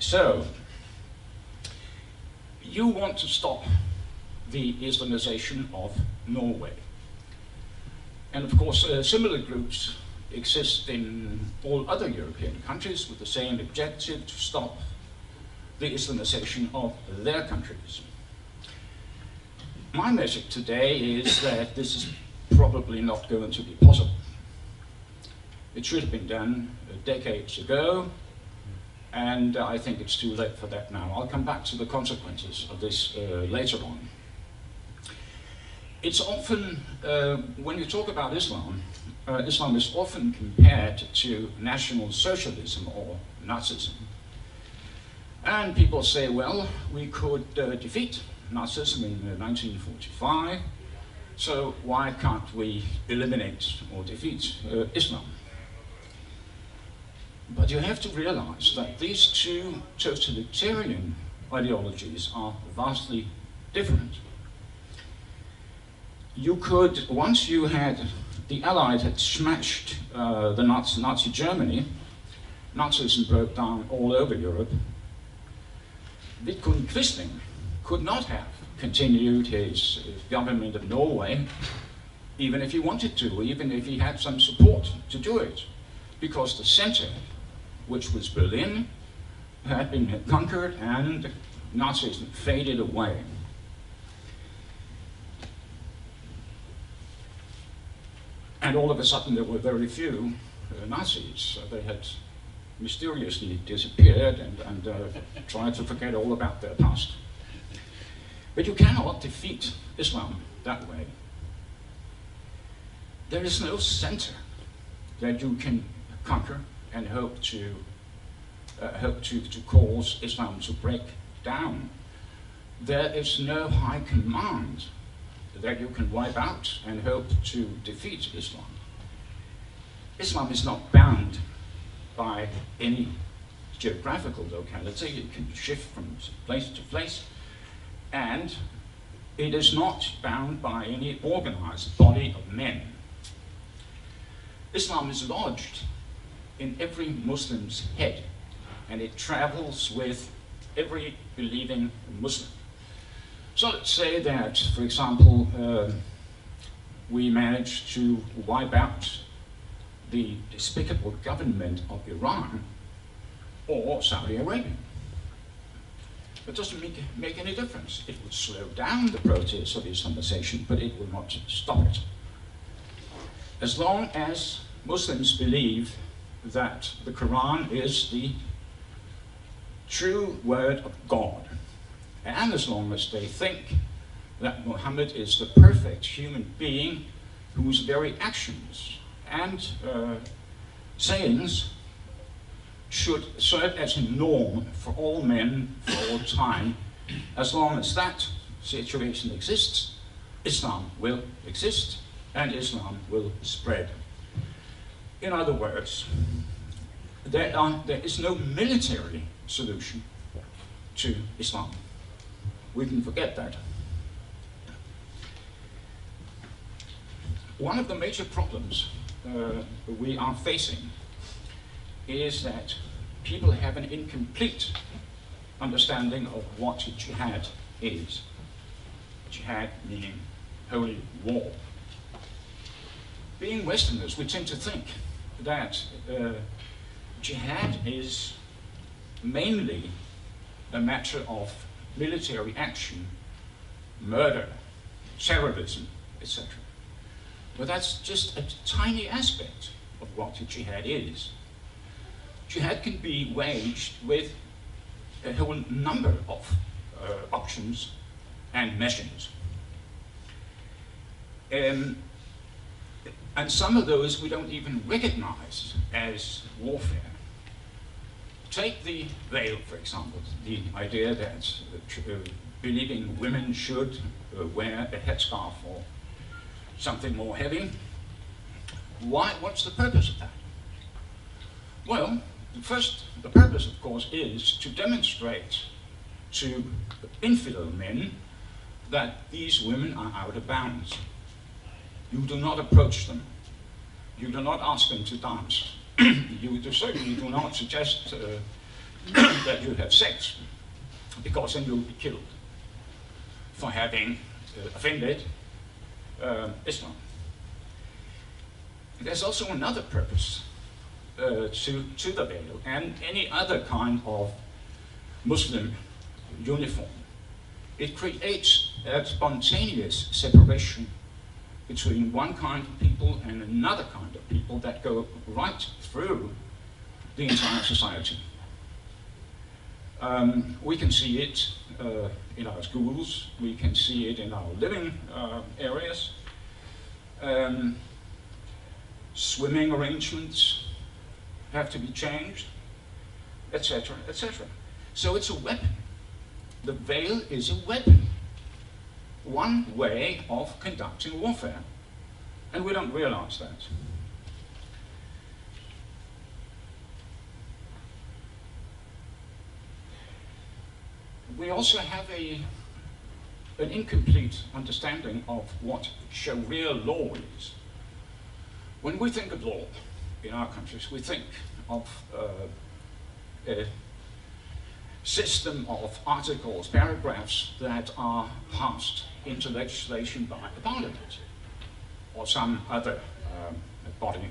So, you want to stop the Islamization of Norway. And of course, similar groups exist in all other European countries with the same objective, to stop the Islamization of their countries. My message today is that this is probably not going to be possible. It should have been done decades ago, and I think it's too late for that now. I'll come back to the consequences of this later on. It's often, when you talk about Islam, Islam is often compared to National Socialism or Nazism. And people say, well, we could defeat Nazism in 1945, so why can't we eliminate or defeat Islam? But you have to realize that these two totalitarian ideologies are vastly different. You could, once you had, the Allies had smashed the Nazi Germany, Nazism broke down all over Europe. Vidkun Quisling could not have continued his government of Norway, even if he wanted to, even if he had some support to do it, because the center, which was Berlin, had been conquered and Nazism faded away. And all of a sudden there were very few Nazis. They had mysteriously disappeared and tried to forget all about their past. But you cannot defeat Islam that way. There is no center that you can conquer and hope to cause Islam to break down. There is no high command that you can wipe out and hope to defeat Islam. Islam is not bound by any geographical locality. It can shift from place to place, and it is not bound by any organized body of men. Islam is lodged in every Muslim's head, and it travels with every believing Muslim. So let's say that, for example, we managed to wipe out the despicable government of Iran or Saudi Arabia. It doesn't make any difference. It would slow down the process of Islamization, but it will not stop it. As long as Muslims believe that the Quran is the true word of God, and as long as they think that Muhammad is the perfect human being whose very actions and sayings should serve as a norm for all men for all time, as long as that situation exists, Islam will exist and Islam will spread. In other words, there is no military solution to Islam. We can forget that. One of the major problems we are facing is that people have an incomplete understanding of what jihad is. Jihad meaning holy war. Being Westerners, we tend to think that jihad is mainly a matter of military action, murder, terrorism, etc. But that's just a tiny aspect of what jihad is. Jihad can be waged with a whole number of options and measures. And some of those we don't even recognize as warfare. Take the veil, for example, the idea that believing women should wear a headscarf or something more heavy. What's the purpose of that? Well, the purpose, of course, is to demonstrate to infidel men that these women are out of bounds. You do not approach them. You do not ask them to dance. You certainly do not suggest that you have sex, because then you'll be killed for having offended Islam. There's also another purpose to the veil and any other kind of Muslim uniform. It creates a spontaneous separation between one kind of people and another kind of people that go right through the entire society. We can see it in our schools, we can see it in our living areas, swimming arrangements have to be changed, etc., etc. So it's a weapon. The veil is a weapon, one way of conducting warfare, and we don't realize that. We also have an incomplete understanding of what Sharia law is. When we think of law in our countries, we think of a system of articles, paragraphs that are passed into legislation by the parliament or some other body.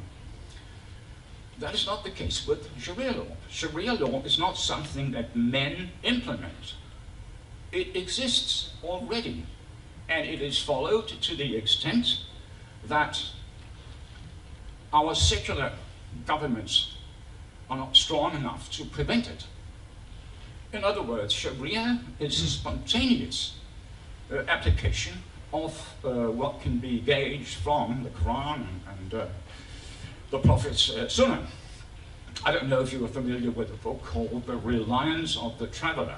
That is not the case with Sharia law. Sharia law is not something that men implement. It exists already, and it is followed to the extent that our secular governments are not strong enough to prevent it. In other words, Sharia is a spontaneous application of what can be gauged from the Quran and the Prophet's Sunnah. I don't know if you are familiar with a book called The Reliance of the Traveler,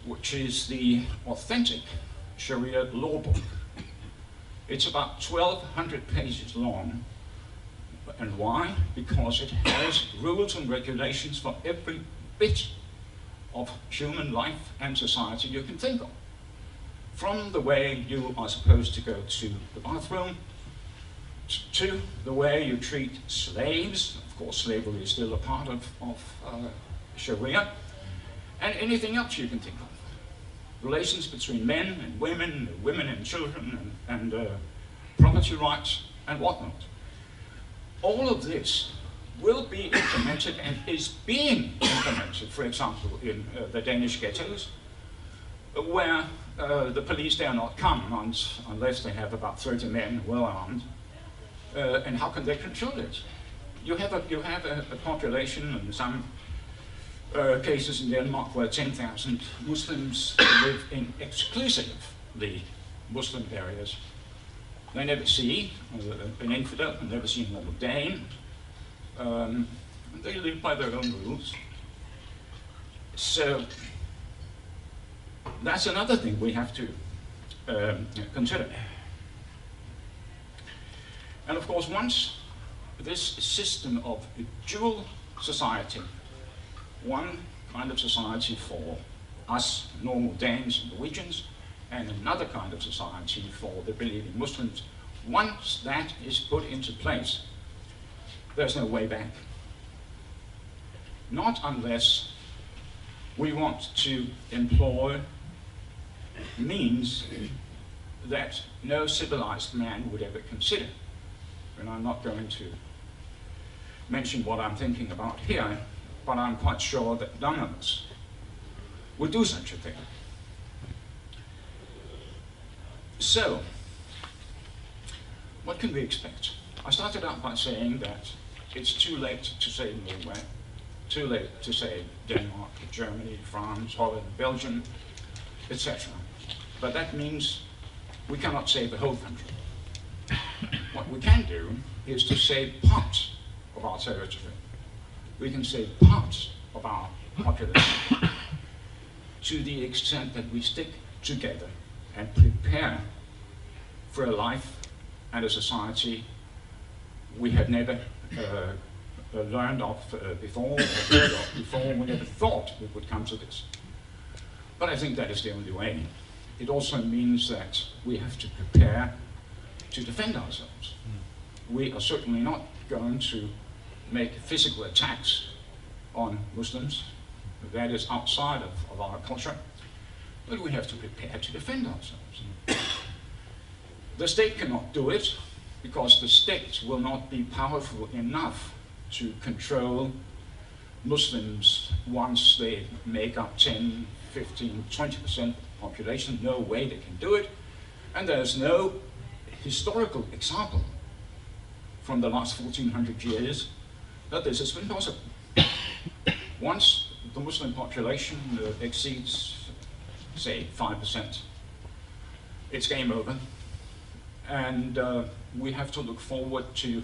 which is the authentic Sharia law book. It's about 1,200 pages long. And why? Because it has rules and regulations for every bit of human life and society you can think of. From the way you are supposed to go to the bathroom, to the way you treat slaves. Of course, slavery is still a part of Sharia, and anything else you can think of. Relations between men and women and children, and property rights and whatnot. All of this will be implemented and is being implemented, for example, in the Danish ghettos, where the police dare not come unless they have about 30 men well armed. And how can they control it? You have a population in some cases in Denmark where 10,000 Muslims live in exclusively Muslim areas. They never see an infidel, they never see another Dane. They live by their own rules. So that's another thing we have to consider. And of course, once this system of a dual society, one kind of society for us normal Danes and Norwegians, and another kind of society for the believing Muslims, once that is put into place, there's no way back. Not unless we want to employ means that no civilized man would ever consider. And I'm not going to mention what I'm thinking about here, but I'm quite sure that none of us would do such a thing. So, what can we expect? I started out by saying that it's too late to save Norway, too late to save Denmark, Germany, France, Holland, Belgium, etc. But that means we cannot save the whole country. What we can do is to save parts of our territory. We can save parts of our population to the extent that we stick together and prepare for a life and a society we had never learned of before, or heard of before. We never thought we would come to this. But I think that is the only way. It also means that we have to prepare to defend ourselves. We are certainly not going to make physical attacks on Muslims. That is outside of our culture, but we have to prepare to defend ourselves. The state cannot do it because the state will not be powerful enough to control Muslims once they make up 10, 15, 20% of the population. No way they can do it. And there's no historical example from the last 1400 years that this has been possible. Once the Muslim population exceeds, say, 5%, it's game over. And we have to look forward to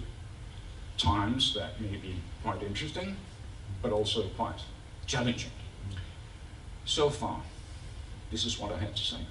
times that may be quite interesting, but also quite challenging. So far, this is what I had to say.